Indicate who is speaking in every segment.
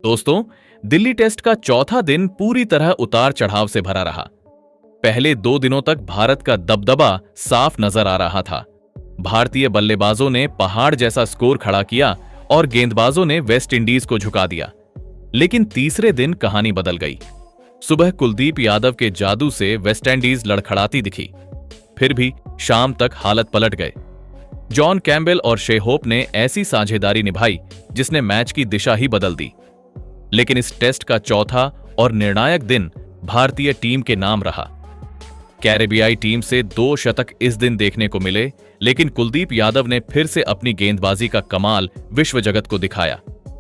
Speaker 1: दोस्तों, दिल्ली टेस्ट का चौथा दिन पूरी तरह उतार चढ़ाव से भरा रहा। पहले 2 दिनों तक भारत का दबदबा साफ नजर आ रहा था। भारतीय बल्लेबाजों ने पहाड़ जैसा स्कोर खड़ा किया और गेंदबाजों ने वेस्टइंडीज को झुका दिया। लेकिन तीसरे दिन कहानी बदल गई। सुबह कुलदीप यादव के जादू से वेस्टइंडीज लड़खड़ाती दिखी। फिर भी शाम तक हालत पलट गए। जॉन कैम्बेल और शे होप ने ऐसी साझेदारी निभाई जिसने मैच की दिशा ही बदल दी। लेकिन इस टेस्ट का चौथा और निर्णायक दिन भारतीय टीम के नाम रहा। कैरेबियाई टीम से 2 शतक इस दिन देखने को मिले, लेकिन कुलदीप यादव ने फिर से अपनी गेंदबाजी का कमाल विश्व जगत को दिखाया।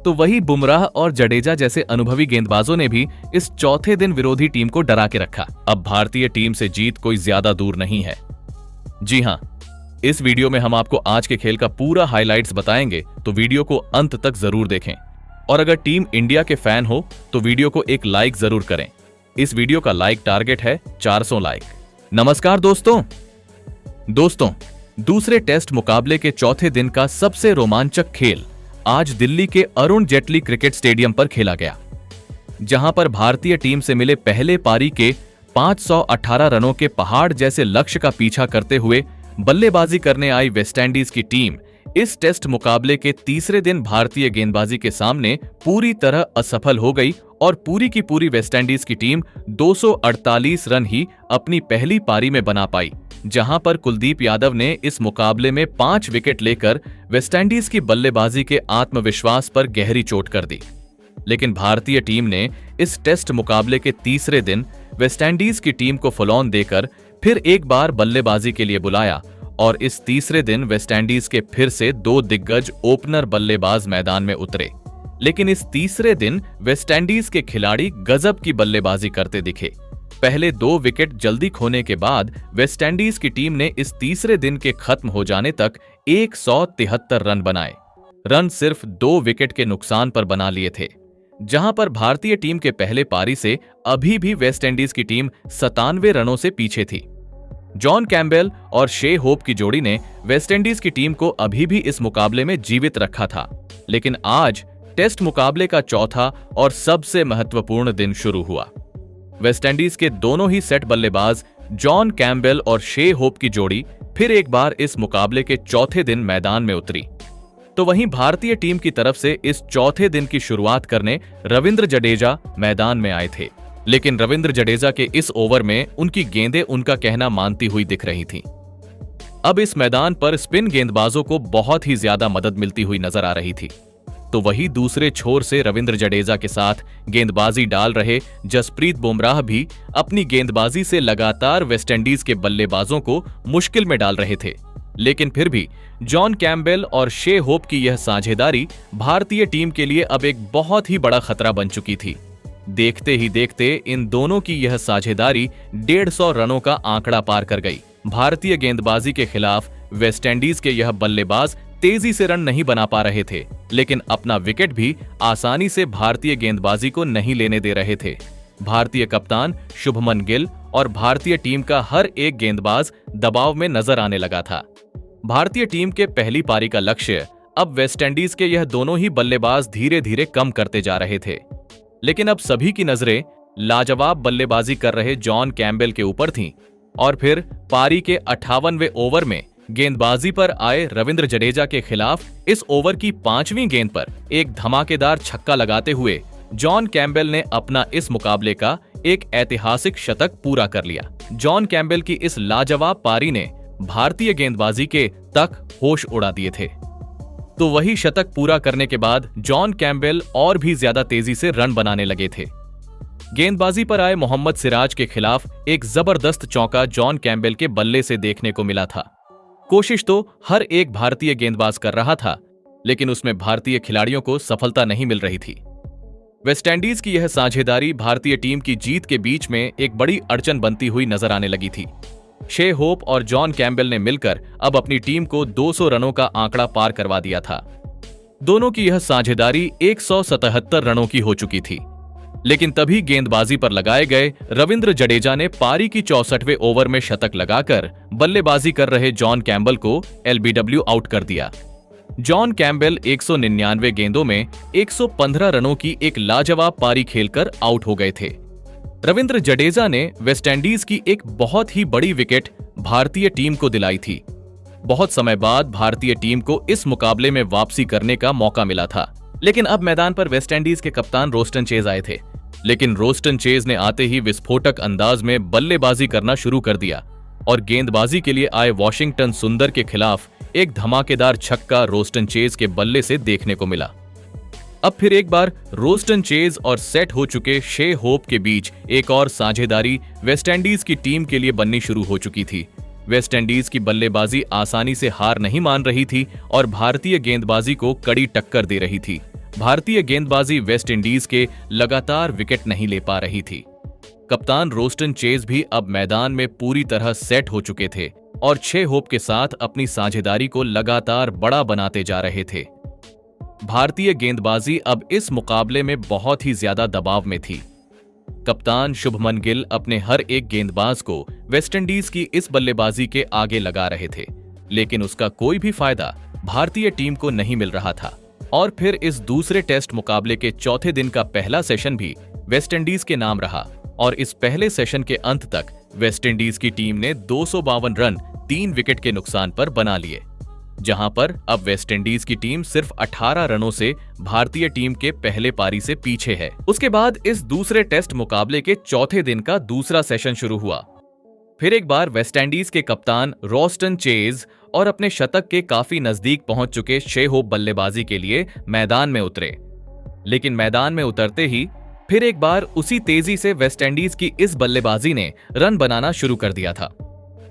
Speaker 1: तो वही बुमराह और जडेजा जैसे अनुभवी गेंदबाजों ने भी इस चौथे दिन विरोधी टीम को डरा के रखा। अब भारतीय टीम से जीत कोई ज्यादा दूर नहीं है। जी हां, इस वीडियो में हम आपको आज के खेल का पूरा हाइलाइट्स बताएंगे, तो वीडियो को अंत तक जरूर देखें। और अगर टीम इंडिया के फैन हो तो वीडियो को एक लाइक जरूर करें। इस वीडियो का लाइक टारगेट है 400 लाइक। नमस्कार दोस्तों, दूसरे टेस्ट मुकाबले के चौथे दिन का सबसे रोमांचक खेल आज दिल्ली के अरुण जेटली क्रिकेट स्टेडियम पर खेला गया, जहां पर भारतीय टीम से मिले पहले पारी के 518 रनों के पहाड़ जैसे लक्ष्य का पीछा करते हुए बल्लेबाजी करने आई वेस्टइंडीज की टीम इस टेस्ट मुकाबले के तीसरे दिन भारतीय गेंदबाजी के सामने पूरी तरह असफल हो गई और पूरी की पूरी वेस्टइंडीज की टीम 248 रन ही अपनी पहली पारी में बना पाई, जहां पर कुलदीप यादव ने इस मुकाबले में 5 विकेट लेकर वेस्टइंडीज की बल्लेबाजी के आत्मविश्वास पर गहरी चोट कर दी। लेकिन भारतीय टीम ने इस टेस्ट मुकाबले के तीसरे दिन वेस्टइंडीज की टीम को फुल ऑन देकर फिर एक बार बल्लेबाजी के लिए बुलाया और इस तीसरे दिन वेस्टइंडीज के फिर से 2 दिग्गज ओपनर बल्लेबाज मैदान में उतरे। लेकिन इस तीसरे दिन वेस्टइंडीज के खिलाड़ी गजब की बल्लेबाजी करते दिखे। पहले 2 विकेट जल्दी खोने के बाद वेस्टइंडीज की टीम ने इस तीसरे दिन के खत्म हो जाने तक 173 रन बनाए। रन सिर्फ 2 विकेट के नुकसान पर बना लिए थे, जहां पर भारतीय टीम के पहले पारी से अभी भी वेस्टइंडीज की टीम 97 रनों से पीछे थी। जॉन कैम्बेल और शे होप की जोड़ी ने वेस्टइंडीज की टीम को अभी भी इस मुकाबले में जीवित रखा था। लेकिन आज टेस्ट मुकाबले का चौथा और सबसे महत्वपूर्ण दिन शुरू हुआ। वेस्टइंडीज के दोनों ही सेट बल्लेबाज जॉन कैम्बेल और शे होप की जोड़ी फिर एक बार इस मुकाबले के चौथे दिन मैदान में उतरी। तो वहीं भारतीय टीम की तरफ से इस चौथे दिन की शुरुआत करने रविंद्र जडेजा मैदान में आए थे। लेकिन रविंद्र जडेजा के इस ओवर में उनकी गेंदें उनका कहना मानती हुई दिख रही थीं। अब इस मैदान पर स्पिन गेंदबाजों को बहुत ही ज्यादा मदद मिलती हुई नजर आ रही थी। तो वही दूसरे छोर से रविंद्र जडेजा के साथ गेंदबाजी डाल रहे जसप्रीत बुमराह भी अपनी गेंदबाजी से लगातार वेस्टइंडीज के बल्लेबाजों को मुश्किल में डाल रहे थे। लेकिन फिर भी जॉन कैम्बेल और शे होप की यह साझेदारी भारतीय टीम के लिए अब एक बहुत ही बड़ा खतरा बन चुकी थी। देखते ही देखते इन दोनों की यह साझेदारी 150 रनों का आंकड़ा पार कर गई। भारतीय गेंदबाजी के खिलाफ वेस्टइंडीज के यह बल्लेबाज तेजी से रन नहीं बना पा रहे थे, लेकिन अपना विकेट भी आसानी से भारतीय गेंदबाजी को नहीं लेने दे रहे थे। भारतीय कप्तान शुभमन गिल और भारतीय टीम का हर एक गेंदबाज दबाव में नजर आने लगा था। भारतीय टीम के पहली पारी का लक्ष्य अब वेस्टइंडीज के यह दोनों ही बल्लेबाज धीरे धीरे कम करते जा रहे थे। लेकिन अब सभी की नजरें लाजवाब बल्लेबाजी कर रहे जॉन कैम्बेल के ऊपर थीं और फिर पारी के 58वें ओवर में गेंदबाजी पर आए रविंद्र जडेजा के खिलाफ इस ओवर की 5वीं गेंद पर एक धमाकेदार छक्का लगाते हुए जॉन कैम्बेल ने अपना इस मुकाबले का एक ऐतिहासिक शतक पूरा कर लिया। जॉन कैम्बेल की इस लाजवाब पारी ने भारतीय गेंदबाजी के तक होश उड़ा दिए थे। तो वही शतक पूरा करने के बाद जॉन कैम्बेल और भी ज्यादा तेजी से रन बनाने लगे थे। गेंदबाजी पर आए मोहम्मद सिराज के खिलाफ एक जबरदस्त चौका जॉन कैम्बेल के बल्ले से देखने को मिला था। कोशिश तो हर एक भारतीय गेंदबाज कर रहा था, लेकिन उसमें भारतीय खिलाड़ियों को सफलता नहीं मिल रही थी। वेस्टइंडीज की यह साझेदारी भारतीय टीम की जीत के बीच में एक बड़ी अड़चन बनती हुई नजर आने लगी थी। शे होप और जॉन कैम्बेल ने मिलकर अब अपनी टीम को 200 रनों का आंकड़ा पार करवा दिया था। दोनों की यह साझेदारी 177 रनों की हो चुकी थी। लेकिन तभी गेंदबाजी पर लगाए गए रविंद्र जडेजा ने पारी की 64वें ओवर में शतक लगाकर बल्लेबाजी कर रहे जॉन कैम्बेल को एलबीडब्ल्यू आउट कर दिया। जॉन कैम्बेल 199 गेंदों में 115 रनों की एक लाजवाब पारी खेलकर आउट हो गए थे। रविंद्र जडेजा ने वेस्टइंडीज की एक बहुत ही बड़ी विकेट भारतीय टीम को दिलाई थी। बहुत समय बाद भारतीय टीम को इस मुकाबले में वापसी करने का मौका मिला था, लेकिन अब मैदान पर वेस्टइंडीज के कप्तान रोस्टन चेज आए थे। लेकिन रोस्टन चेज ने आते ही विस्फोटक अंदाज में बल्लेबाजी करना शुरू कर दिया और गेंदबाजी के लिए आए वॉशिंगटन सुंदर के खिलाफ एक धमाकेदार छक्का रोस्टन चेज के बल्ले से देखने को मिला। अब फिर एक बार रोस्टन चेज और सेट हो चुके शे होप के बीच एक और साझेदारी वेस्टइंडीज की टीम के लिए बननी शुरू हो चुकी थी। वेस्टइंडीज की बल्लेबाजी आसानी से हार नहीं मान रही थी और भारतीय गेंदबाजी को कड़ी टक्कर दे रही थी। भारतीय गेंदबाजी वेस्टइंडीज के लगातार विकेट नहीं ले पा रही थी। कप्तान रोस्टन चेज भी अब मैदान में पूरी तरह सेट हो चुके थे और शे होप के साथ अपनी साझेदारी को लगातार बड़ा बनाते जा रहे थे। भारतीय गेंदबाजी अब इस मुकाबले में बहुत ही ज्यादा दबाव में थी। कप्तान शुभमन गिल अपने हर एक गेंदबाज को वेस्टइंडीज की इस बल्लेबाजी के आगे लगा रहे थे, लेकिन उसका कोई भी फायदा भारतीय टीम को नहीं मिल रहा था। और फिर इस दूसरे टेस्ट मुकाबले के चौथे दिन का पहला सेशन भी वेस्टइंडीज के नाम रहा और इस पहले सेशन के अंत तक वेस्टइंडीज की टीम ने 252 रन 3 विकेट के नुकसान पर बना लिए, जहां पर अब वेस्टइंडीज की टीम सिर्फ 18 रनों से भारतीय टीम के पहले पारी से पीछे है। उसके बाद इस दूसरे टेस्ट मुकाबले के चौथे दिन का दूसरा सेशन शुरू हुआ। फिर एक बार वेस्टइंडीज के कप्तान रोस्टन चेज और अपने शतक के काफी नजदीक पहुंच चुके शे होप बल्लेबाजी के लिए मैदान में उतरे, लेकिन मैदान में उतरते ही फिर एक बार उसी तेजी से वेस्टइंडीज की इस बल्लेबाजी ने रन बनाना शुरू कर दिया था।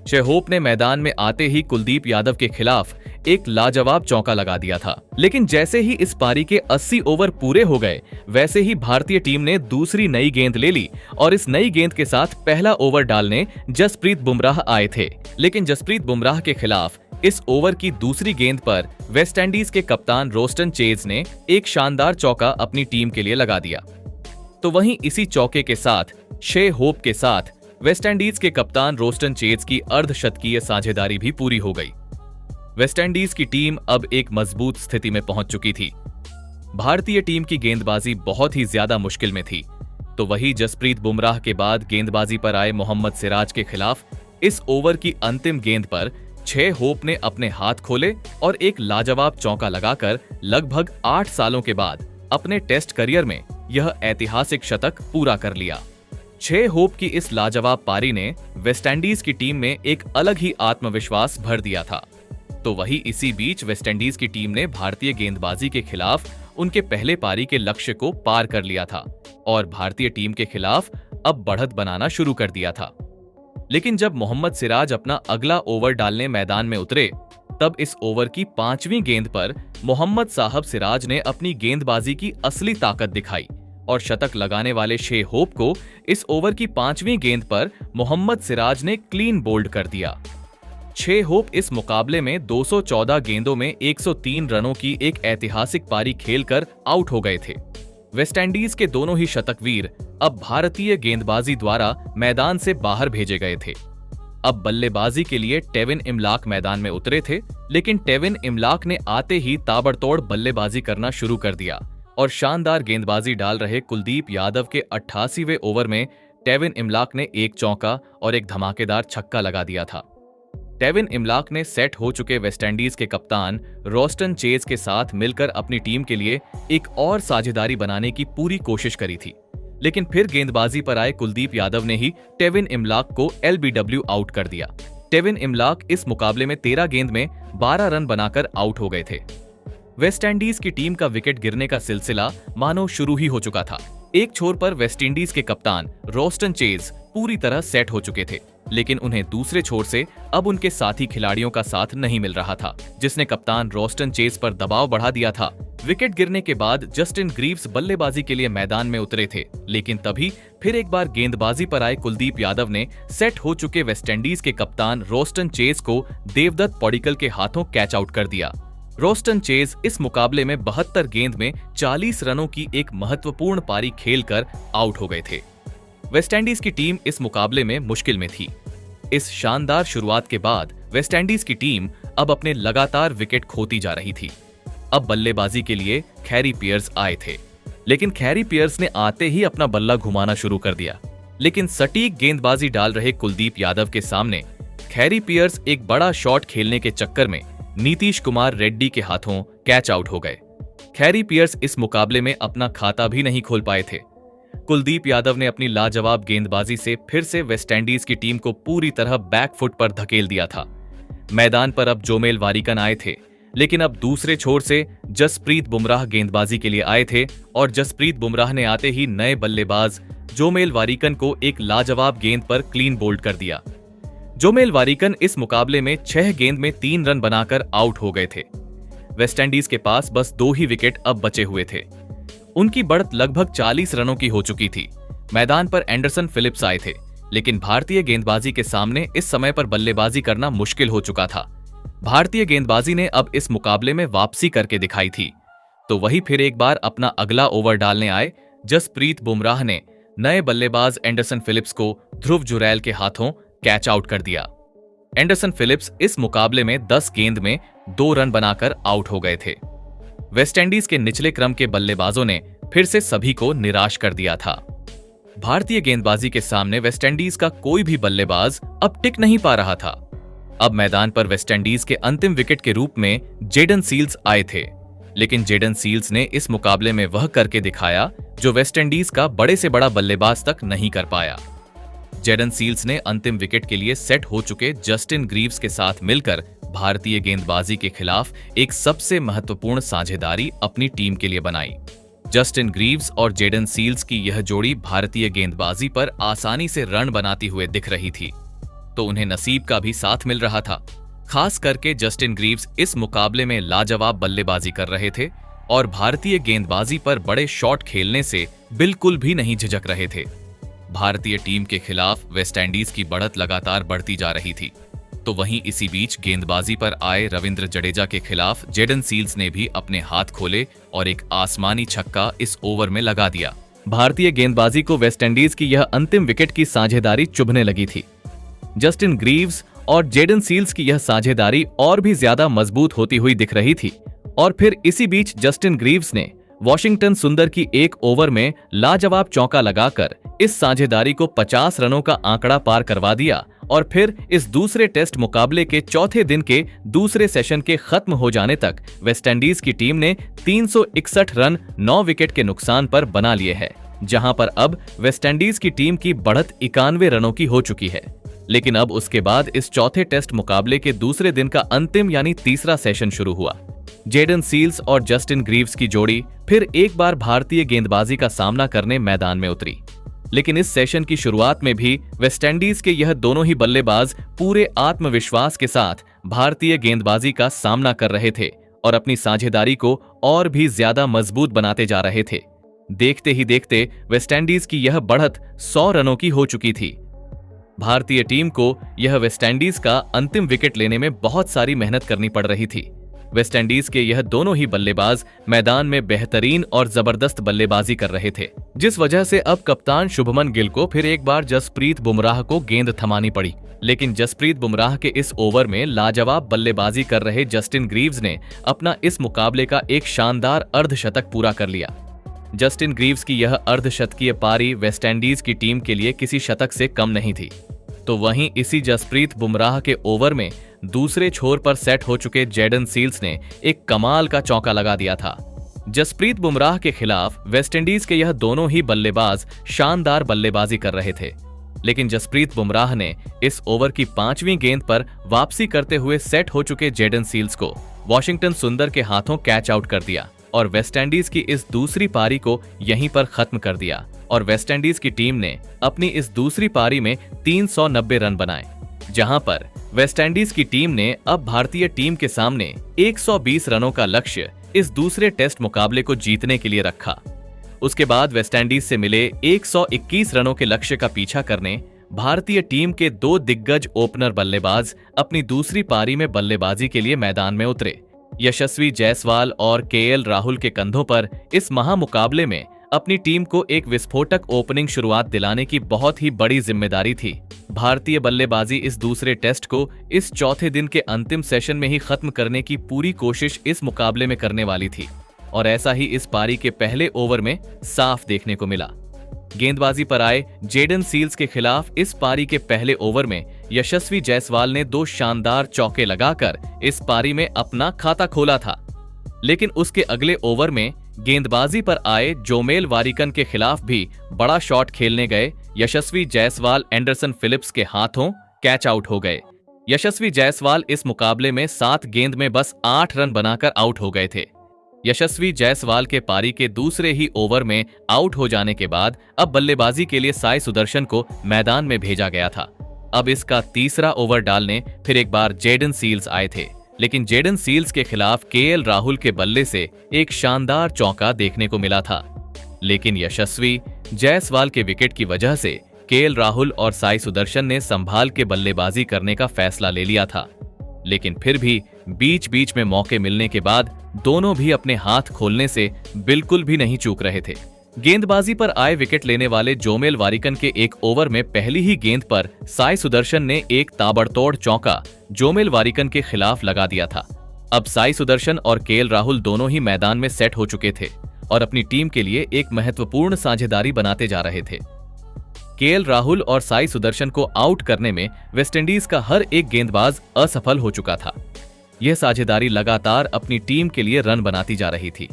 Speaker 1: शे होप ने मैदान में आते ही कुलदीप यादव के खिलाफ एक लाजवाब चौका लगा दिया था, लेकिन जैसे ही इस पारी के 80 ओवर पूरे हो गए, वैसे ही भारतीय टीम ने दूसरी नई गेंद ले ली और इस नई गेंद के साथ पहला ओवर डालने जसप्रीत बुमराह आए थे। लेकिन जसप्रीत बुमराह के खिलाफ इस ओवर की दूसरी गेंद पर वेस्टइंडीज के कप्तान रोस्टन चेज ने एक शानदार चौका अपनी टीम के लिए लगा दिया। तो वहीं इसी चौके के साथ शे होप के साथ वेस्टइंडीज के कप्तान रोस्टन चेज की अर्धशतकीय साझेदारी भी पूरी हो गई। वेस्टइंडीज की टीम अब एक मजबूत स्थिति में पहुंच चुकी थी। भारतीय टीम की गेंदबाजी बहुत ही ज्यादा मुश्किल में थी। तो वही जसप्रीत बुमराह के बाद गेंदबाजी पर आए मोहम्मद सिराज के खिलाफ इस ओवर की अंतिम गेंद पर शे होप ने अपने हाथ खोले और एक लाजवाब चौका लगाकर लगभग 8 सालों के बाद अपने टेस्ट करियर में यह ऐतिहासिक शतक पूरा कर लिया। शे होप की इस लाजवाब पारी ने वेस्टइंडीज की टीम में एक अलग ही आत्मविश्वास भर दिया था। तो वही इसी बीच वेस्टइंडीज की टीम ने भारतीय गेंदबाजी के खिलाफ उनके पहले पारी के लक्ष्य को पार कर लिया था और भारतीय टीम के खिलाफ अब बढ़त बनाना शुरू कर दिया था। लेकिन जब मोहम्मद सिराज अपना अगला ओवर डालने मैदान में उतरे, तब इस ओवर की 5वीं गेंद पर मोहम्मद साहब सिराज ने अपनी गेंदबाजी की असली ताकत दिखाई और शतक लगाने वाले शे होप को इस ओवर की 5वीं गेंद पर मोहम्मद सिराज ने क्लीन बोल्ड कर दिया। शे होप इस मुकाबले में 214 गेंदों में 103 रनों की एक ऐतिहासिक पारी खेलकर आउट हो गए थे। वेस्टइंडीज के दोनों ही शतकवीर अब भारतीय गेंदबाजी द्वारा मैदान से बाहर भेजे गए थे। अब बल्लेबाजी के लिए टेविन इमलाक मैदान में उतरे थे, लेकिन टेविन इमलाक ने आते ही ताबड़तोड़ बल्लेबाजी करना शुरू कर दिया और शानदार गेंदबाजी डाल रहे कुलदीप यादव के 88वें ओवर में टेविन इमलाक ने एक चौका और एक धमाकेदार छक्का लगा दिया था। टेविन इमलाक ने सेट हो चुके वेस्टइंडीज के कप्तान रोस्टन चेज के साथ मिलकर अपनी टीम के लिए एक और साझेदारी बनाने की पूरी कोशिश करी थी, लेकिन फिर गेंदबाजी पर आए कुलदीप यादव ने ही टेविन इमलाक को LBW आउट कर दिया। टेविन इमलाक इस मुकाबले में 13 गेंद में 12 रन बनाकर आउट हो गए थे। वेस्टइंडीज की टीम का विकेट गिरने का सिलसिला मानो शुरू ही हो चुका था। एक छोर पर वेस्टइंडीज के कप्तान रोस्टन चेज पूरी तरह सेट हो चुके थे, लेकिन उन्हें दूसरे छोर से अब उनके साथी खिलाड़ियों का साथ नहीं मिल रहा था, जिसने कप्तान रोस्टन चेज पर दबाव बढ़ा दिया था। विकेट गिरने के बाद जस्टिन ग्रीव्स बल्लेबाजी के लिए मैदान में उतरे थे, लेकिन तभी फिर एक बार गेंदबाजी पर आए कुलदीप यादव ने सेट हो चुके वेस्टइंडीज के कप्तान रोस्टन चेज को देवदत्त पडिक्कल के हाथों कैच आउट कर दिया। रोस्टन चेज इस मुकाबले में 72 गेंद में 40 रनों की एक महत्वपूर्ण पारी खेलकर आउट हो गए थे। वेस्टइंडीज की टीम इस मुकाबले में मुश्किल में थी। इस शानदार शुरुआत के बाद वेस्टइंडीज की टीम अब अपने लगातार विकेट खोती जा रही थी। अब बल्लेबाजी के लिए खैरी पियर्स आए थे, लेकिन खैरी पियर्स ने आते ही अपना बल्ला घुमाना शुरू कर दिया। लेकिन सटीक गेंदबाजी डाल रहे कुलदीप यादव के सामने खैरी पियर्स एक बड़ा शॉट खेलने के चक्कर में नीतीश कुमार रेड्डी के हाथों कैच आउट हो गए। खैरी पियर्स इस मुकाबले में अपना खाता भी नहीं खोल पाए थे। कुलदीप यादव ने अपनी लाजवाब गेंदबाजी से फिर से वेस्टइंडीज की टीम को पूरी तरह बैकफुट पर धकेल दिया था। मैदान पर अब जोमेल वारिकन आए थे, लेकिन अब दूसरे छोर से जसप्रीत बुमराह गेंदबाजी के लिए आए थे और जसप्रीत बुमराह ने आते ही नए बल्लेबाज जोमेल वारिकन को एक लाजवाब गेंद पर क्लीन बोल्ड कर दिया। जोमेल वारिकन इस मुकाबले में 6 गेंद में 3 रन बनाकर आउट हो गए थे। वेस्टइंडीज के पास बस 2 ही विकेट अब बचे हुए थे। उनकी बढ़त लगभग 40 रनों की हो चुकी थी। मैदान पर एंडरसन फिलिप्स आए थे, लेकिन भारतीय गेंदबाजी के सामने इस समय पर बल्लेबाजी करना मुश्किल हो चुका था। भारतीय गेंदबाजी ने अब इस मुकाबले में वापसी करके दिखाई थी। तो वही फिर एक बार अपना अगला ओवर डालने आए जसप्रीत बुमराह ने नए बल्लेबाज एंडरसन फिलिप्स को ध्रुव जुरैल के हाथों कैच आउट कर दिया। एंडरसन फिलिप्स इस मुकाबले में 10 गेंद में 2 रन बनाकर आउट हो गए थे। वेस्टइंडीज के निचले क्रम के बल्लेबाजों ने फिर से सभी को निराश कर दिया था। भारतीय गेंदबाजी के सामने वेस्टइंडीज का कोई भी बल्लेबाज अब टिक नहीं पा रहा था। अब मैदान पर वेस्टइंडीज के अंतिम विकेट के रूप में जेडन सील्स आए थे, लेकिन जेडन सील्स ने इस मुकाबले में वह करके दिखाया जो वेस्टइंडीज का बड़े से बड़ा बल्लेबाज तक नहीं कर पाया। जेडन सील्स ने अंतिम विकेट के लिए सेट हो चुके जस्टिन ग्रीव्स के साथ मिलकर भारतीय गेंदबाजी के खिलाफ एक सबसे महत्वपूर्ण साझेदारी अपनी टीम के लिए बनाई। जस्टिन ग्रीव्स और जेडन सील्स की यह जोड़ी भारतीय गेंदबाजी पर आसानी से रन बनाती हुए दिख रही थी, तो उन्हें नसीब का भी साथ मिल रहा था। खास करके जस्टिन ग्रीव्स इस मुकाबले में लाजवाब बल्लेबाजी कर रहे थे और भारतीय गेंदबाजी पर बड़े शॉट खेलने से बिल्कुल भी नहीं झिझक रहे थे। भारतीय टीम के खिलाफ वेस्टइंडीज की बढ़त लगातार बढ़ती जा रही थी, तो वहीं इसी बीच गेंदबाजी पर आए रविंद्र जडेजा के खिलाफ जेडन सील्स ने भी अपने हाथ खोले और एक आसमानी छक्का इस ओवर में लगा दिया। भारतीय गेंदबाजी को वेस्टइंडीज की यह अंतिम विकेट की साझेदारी चुभने लगी थी। जस्टिन ग्रीव्स और जेडन सील्स की यह साझेदारी और भी ज्यादा मजबूत होती हुई दिख रही थी और फिर इसी बीच जस्टिन ग्रीव्स ने वॉशिंगटन सुंदर की एक ओवर में लाजवाब चौका लगाकर इस साझेदारी को 50 रनों का आंकड़ा पार करवा दिया और फिर इस दूसरे टेस्ट मुकाबले के चौथे दिन के दूसरे सेशन के खत्म हो जाने तक वेस्टइंडीज की टीम ने 361 रन 9 विकेट के नुकसान पर बना लिए हैं, जहां पर अब वेस्टइंडीज की टीम की बढ़त 91 रनों की हो चुकी है। लेकिन अब उसके बाद इस चौथे टेस्ट मुकाबले के दूसरे दिन का अंतिम यानी तीसरा सेशन शुरू हुआ। जेडन सील्स और जस्टिन ग्रीव्स की जोड़ी फिर एक बार भारतीय गेंदबाजी का सामना करने मैदान में उतरी, लेकिन इस सेशन की शुरुआत में भी वेस्टइंडीज के यह दोनों ही बल्लेबाज पूरे आत्मविश्वास के साथ भारतीय गेंदबाजी का सामना कर रहे थे और अपनी साझेदारी को और भी ज्यादा मजबूत बनाते जा रहे थे। देखते ही देखते वेस्टइंडीज की यह बढ़त 100 रनों की हो चुकी थी। भारतीय टीम को यह वेस्टइंडीज का अंतिम विकेट लेने में बहुत सारी मेहनत करनी पड़ रही थी। वेस्टइंडीज के यह दोनों ही बल्लेबाज मैदान में बेहतरीन और जबरदस्त बल्लेबाजी कर रहे थे, जिस वजह से अब कप्तान शुभमन गिल को फिर एक बार जसप्रीत बुमराह को गेंद थमानी पड़ी। लेकिन जसप्रीत बुमराह के इस ओवर में लाजवाब बल्लेबाजी कर रहे जस्टिन ग्रीव्स ने अपना इस मुकाबले का एक शानदार अर्धशतक पूरा कर लिया। जस्टिन ग्रीव्स की यह अर्धशतकीय पारी वेस्टइंडीज की टीम के लिए किसी शतक से कम नहीं थी। तो वहीं इसी जसप्रीत बुमराह के ओवर में दूसरे छोर पर सेट हो चुके जेडन सील्स ने एक कमाल का चौका लगा दिया था। जसप्रीत बुमराह के खिलाफ वेस्टइंडीज के यह दोनों ही बल्लेबाज शानदार बल्लेबाजी कर रहे थे, लेकिन जसप्रीत बुमराह ने इस ओवर की 5वीं गेंद पर वापसी करते हुए सेट हो चुके जेडन सील्स को वॉशिंगटन सुंदर के हाथों कैच आउट कर दिया और वेस्टइंडीज की इस दूसरी पारी को यहीं पर खत्म कर दिया और वेस्टइंडीज की टीम ने अपनी इस दूसरी पारी में 390 रन बनाए, जहां पर वेस्टइंडीज की टीम ने अब भारतीय टीम के सामने 120 रनों का लक्ष्य इस दूसरे टेस्ट मुकाबले को जीतने के लिए रखा। उसके बाद वेस्टइंडीज से मिले 121 रनों के लक्ष्य का पीछा करने भारतीय टीम के 2 दिग्गज ओपनर बल्लेबाज अपनी दूसरी पारी में बल्लेबाजी के लिए मैदान में उतरे। यशस्वी जायसवाल और केएल राहुल के कंधों पर इस महामुकाबले में अपनी टीम को एक विस्फोटक ओपनिंग शुरुआत दिलाने की बहुत ही बड़ी जिम्मेदारी थी। भारतीय बल्लेबाजी इस दूसरे टेस्ट को इस चौथे दिन के अंतिम सेशन में ही खत्म करने की पूरी कोशिश इस मुकाबले में करने वाली थी और ऐसा ही इस पारी के पहले ओवर में साफ देखने को मिला। गेंदबाजी पर आए जेडन सील्स के खिलाफ इस पारी के पहले ओवर में यशस्वी जायसवाल ने 2 शानदार चौके लगाकर इस पारी में अपना खाता खोला था। लेकिन उसके अगले ओवर में गेंदबाजी पर आए जोमेल वारिकन के खिलाफ भी बड़ा शॉट खेलने गए यशस्वी जायसवाल एंडरसन फिलिप्स के हाथों कैच आउट हो गए। यशस्वी जायसवाल इस मुकाबले में 7 गेंद में बस 8 रन बनाकर आउट हो गए थे। यशस्वी जायसवाल के पारी के दूसरे ही ओवर में आउट हो जाने के बाद अब बल्लेबाजी के लिए साई सुदर्शन को मैदान में भेजा गया था। अब इसका तीसरा ओवर डालने फिर एक बार जेडन सील्स आए थे, लेकिन जेडन सील्स के खिलाफ केएल राहुल के बल्ले से एक शानदार चौका देखने को मिला था। लेकिन यशस्वी जायसवाल के विकेट की वजह से केएल राहुल और साई सुदर्शन ने संभाल के बल्लेबाजी करने का फैसला ले लिया था। लेकिन फिर भी बीच बीच में मौके मिलने के बाद दोनों भी अपने हाथ खोलने से बिल्कुल भी नहीं चूक रहे थे। गेंदबाजी पर आए विकेट लेने वाले जोमेल वारिकन के एक ओवर में पहली ही गेंद पर साई सुदर्शन ने एक ताबड़तोड़ चौका जोमेल वारिकन के खिलाफ लगा दिया था। अब साई सुदर्शन और केएल राहुल दोनों ही मैदान में सेट हो चुके थे और अपनी टीम के लिए एक महत्वपूर्ण साझेदारी बनाते जा रहे थे। केएल राहुल और साई सुदर्शन को आउट करने में वेस्टइंडीज का हर एक गेंदबाज असफल हो चुका था। यह साझेदारी लगातार अपनी टीम के लिए रन बनाती जा रही थी।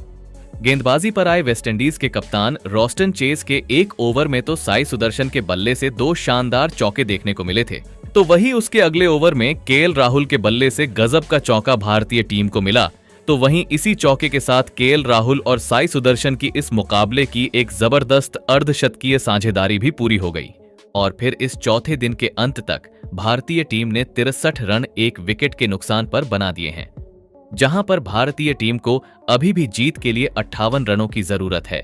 Speaker 1: गेंदबाजी पर आए वेस्टइंडीज के कप्तान रॉस्टन चेज के एक ओवर में तो साई सुदर्शन के बल्ले से 2 शानदार चौके देखने को मिले थे, तो वहीं उसके अगले ओवर में केएल राहुल के बल्ले से गजब का चौका भारतीय टीम को मिला। तो वहीं इसी चौके के साथ केएल राहुल और साई सुदर्शन की इस मुकाबले की एक जबरदस्त अर्धशतकीय साझेदारी भी पूरी हो गई और फिर इस चौथे दिन के अंत तक भारतीय टीम ने 63 रन 1 विकेट के नुकसान पर बना दिए हैं, जहां पर भारतीय टीम को अभी भी जीत के लिए 58 रनों की जरूरत है।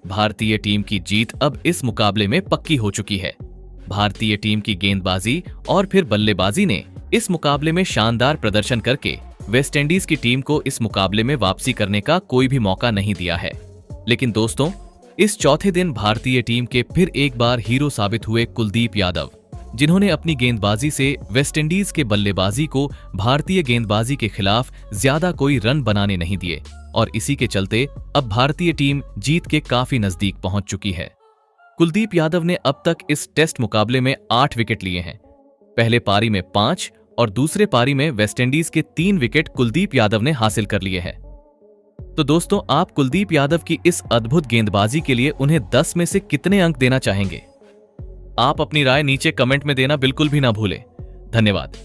Speaker 1: भारतीय टीम की जीत अब इस मुकाबले में पक्की हो चुकी है। भारतीय टीम की गेंदबाजी और फिर बल्लेबाजी ने इस मुकाबले में शानदार प्रदर्शन करके वेस्टइंडीज की टीम को इस मुकाबले में वापसी करने का कोई भी मौका नहीं दिया है। लेकिन दोस्तों, इस चौथे दिन भारतीय टीम के फिर एक बार हीरो साबित हुए कुलदीप यादव, जिन्होंने अपनी गेंदबाजी से वेस्टइंडीज के बल्लेबाजी को भारतीय गेंदबाजी के खिलाफ ज्यादा कोई रन बनाने नहीं दिए और इसी के चलते अब भारतीय टीम जीत के काफी नजदीक पहुंच चुकी है। कुलदीप यादव ने अब तक इस टेस्ट मुकाबले में 8 विकेट लिए हैं। पहले पारी में 5 और दूसरे पारी में वेस्टइंडीज के 3 विकेट कुलदीप यादव ने हासिल कर लिए हैं। तो दोस्तों, आप कुलदीप यादव की इस अद्भुत गेंदबाजी के लिए उन्हें 10 में से कितने अंक देना चाहेंगे? आप अपनी राय नीचे कमेंट में देना बिल्कुल भी ना भूलें। धन्यवाद।